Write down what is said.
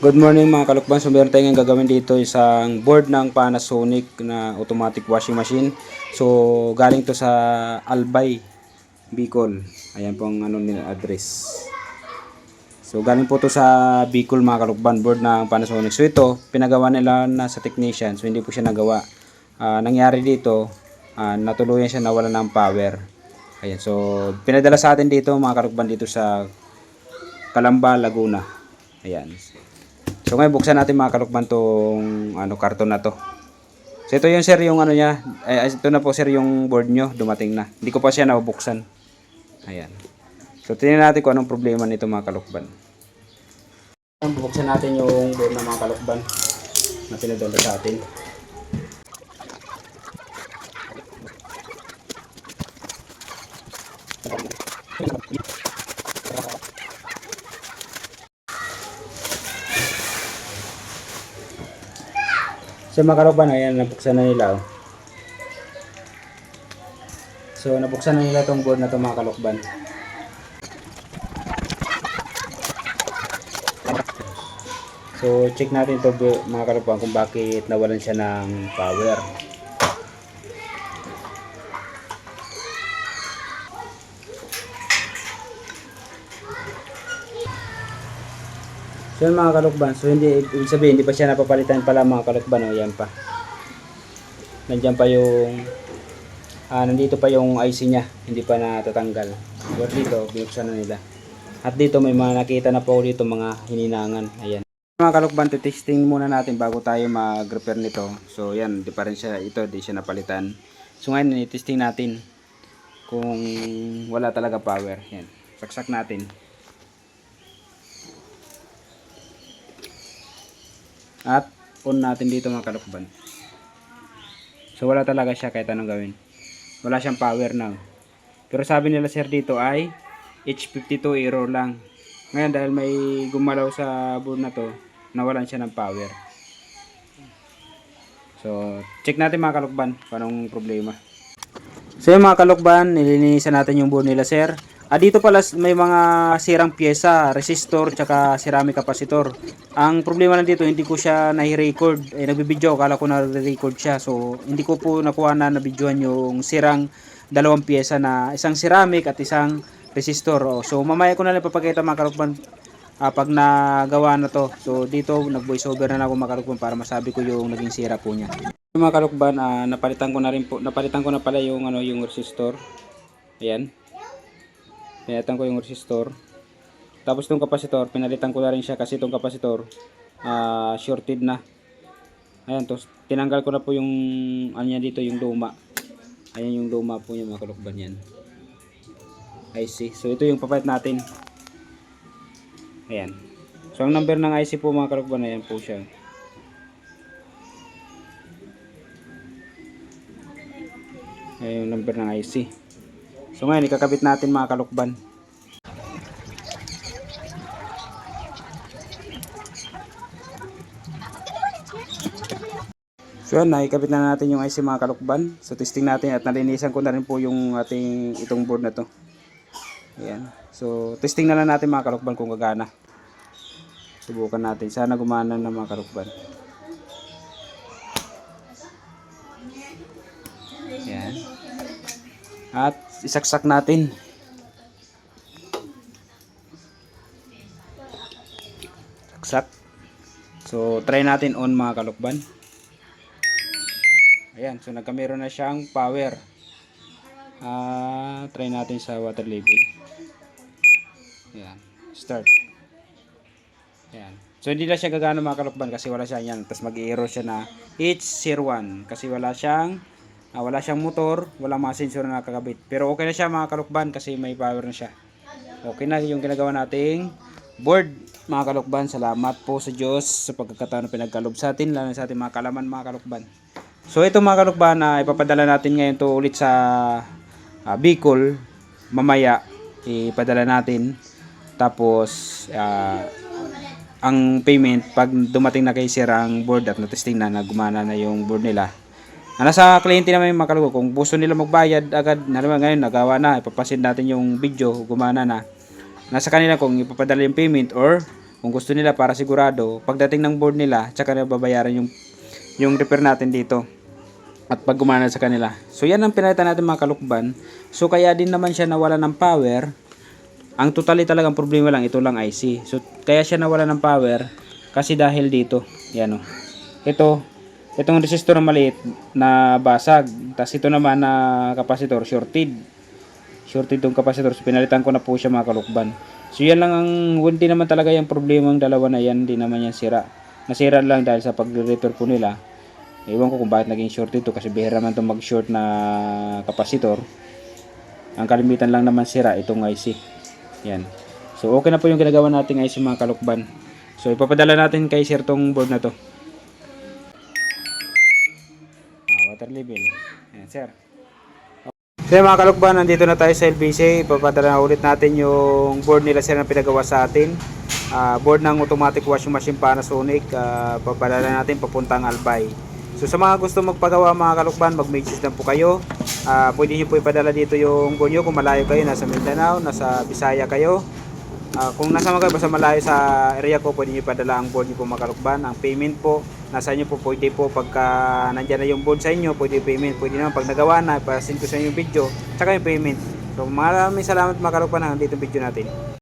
Good morning mga kalukban. So meron tayong gagawin dito isang board ng Panasonic na automatic washing machine. So galing to sa Albay, Bicol. Ayan po ang nila address. So galing po to sa Bicol mga kalukban, board ng Panasonic. So ito, pinagawa nila na sa technician. So hindi po siya nagawa. Nangyari dito, natuluyan siya nawala ng power. Ayan, so pinadala sa atin dito mga kalukban dito sa Calamba, Laguna. Ayan. So ngayon buksan natin mga kalukban tong karton na to. So ito yung sir yung niya. Ito na po sir yung board nyo. Dumating na. Hindi ko pa siya nabuksan. Ayan. So tingnan natin kung anong problema nito mga kalukban. Buksan natin yung board ng mga kalukban na pinadala sa atin. So mga kalukban, ayan, nabuksan na nila. So nabuksan na nila tong board na to mga kalukban. So check natin to mga kalukban kung bakit nawalan siya ng power. So yun mga kalukban, so hindi ibig sabihin hindi pa siya napapalitan pala mga kalukban. O yan pa. Nandiyan pa yung nandito pa yung IC niya, hindi pa natatanggal. But dito, binuksan na nila. At dito may mga nakita na po dito mga hininangan. Ayan. Mga kalukban, testing muna natin bago tayo mag-repair nito. So yan, di pa rin siya, ito di siya napalitan. So ngayon, testing natin kung wala talaga power. Yan, saksak natin. At on natin dito mga kalukban. So wala talaga siya kahit anong gawin. Wala siyang power now. Pero sabi nila sir dito ay H52 error lang. Ngayon dahil may gumalaw sa board na to, nawalan siya ng power. So check natin mga kalukban kung anong problema. So yung mga kalukban, nilinisan natin yung board nila sir. Dito pala may mga sirang pyesa, resistor, tsaka ceramic capacitor. Ang problema lang dito, hindi ko siya nai-record. Nagbibideo, akala ko na-record siya. So, hindi ko po nakuha na nabidyohan yung sirang dalawang pyesa na isang ceramic at isang resistor. So, mamaya ko na lang papakita mga kalukban pag nagawa na to. So, dito, nag-voice over na ako mga kalukban para masabi ko yung naging sira po niya. Mga kalukban, napalitan ko na rin po, napalitan ko na pala yung, yung resistor. Ayan. Pinalitan ko yung resistor. Tapos itong kapasitor, pinalitan ko na rin siya kasi itong kapasitor shorted na. Ayan, to, tinanggal ko na po yung niya dito, yung luma. Ayan yung luma po yung mga kalukban yan. IC. So ito yung papalit natin. Ayan. So ang number ng IC po mga kalukban, ayan po siya. Ayan yung number ng IC. So ngayon, ikakabit natin mga kalukban. So yan, nakikabit na natin yung IC mga kalukban. So testing natin at nalinisan ko na rin po yung ating itong board na to. Ayan. So testing na lang natin mga kalukban kung gagana. Subukan natin. Sana gumana na mga kalukban. Ayan. At isaksak natin. Saksak. So try natin on mga kalukban. Ayan, so nagkameron na siyang power. Try natin sa water level. Ayan, start. Ayan. So hindi na siya gagana mga kalukban kasi wala siya yan. Tapos mag-i-error siya na H01 kasi wala siyang motor, wala mga sensor na nakakabit. Pero okay na siya mga kalukban kasi may power na siya. Okay na yung ginagawa nating board mga kalukban. Salamat po sa Diyos sa pagkakataon na pinagkalob sa atin, lalo sa ating mga kalaman mga kalukban. So ito mga kalukban, ipapadala natin ngayon to ulit sa Bicol. Mamaya ipadala natin. Tapos ang payment pag dumating na kay sir ang board at na-testing na gumana na yung board nila. Nasa kliyente naman yung mga kalukban. Kung gusto nila magbayad agad, naman ngayon nagawa na, ipapasin natin yung video, gumana na. Nasa kanila kung ipapadala yung payment or Kung gusto nila para sigurado, pagdating ng board nila, tsaka na babayaran yung repair natin dito. At pag gumana sa kanila. So yan ang pinalitan natin mga kalukban. So kaya din naman siya nawala ng power. Ang totally talagang problema lang, ito lang IC. So kaya siya nawala ng power kasi dahil dito. Yan o. Itong resistor na maliit na basag. Tapos ito naman na capacitor shorted. Shorted itong capacitor. So pinalitan ko na po siya mga kalukban. So yan lang hindi naman talaga yung problema ng dalawa na yan. Hindi naman yan sira. Nasira lang dahil sa pag-repair po nila. Ewan ko kung bakit naging short ito kasi bihira man itong mag-short na capacitor. Ang kalimitan lang naman sira itong IC. Yan. So okay na po yung ginagawa nating IC mga kalukban. So ipapadala natin kay sir tong board na to. Water level. Yan sir. So mga kalukban, nandito na tayo sa LBC. Ipapadala na ulit natin yung board nila sir na pinagawa sa atin. Board ng automatic washing machine Panasonic. Papadala natin papuntang Albay. So sa mga gusto magpagawa mga kalukban, mag-message lang po kayo. Pwede nyo po ipadala dito yung board nyo kung malayo kayo, nasa Mindanao, nasa Bisaya kayo. Kung nasa mga basta malayo sa area ko, pwede nyo ipadala ang board nyo po mga kalukban. Ang payment po, nasa inyo po, pwede po pagka nandyan na yung board sa inyo, pwede payment. Pwede naman pag nagawa na, ipasin ko sa inyo yung video, tsaka yung payment. So maraming salamat mga kalukban, hanggang dito yung video natin.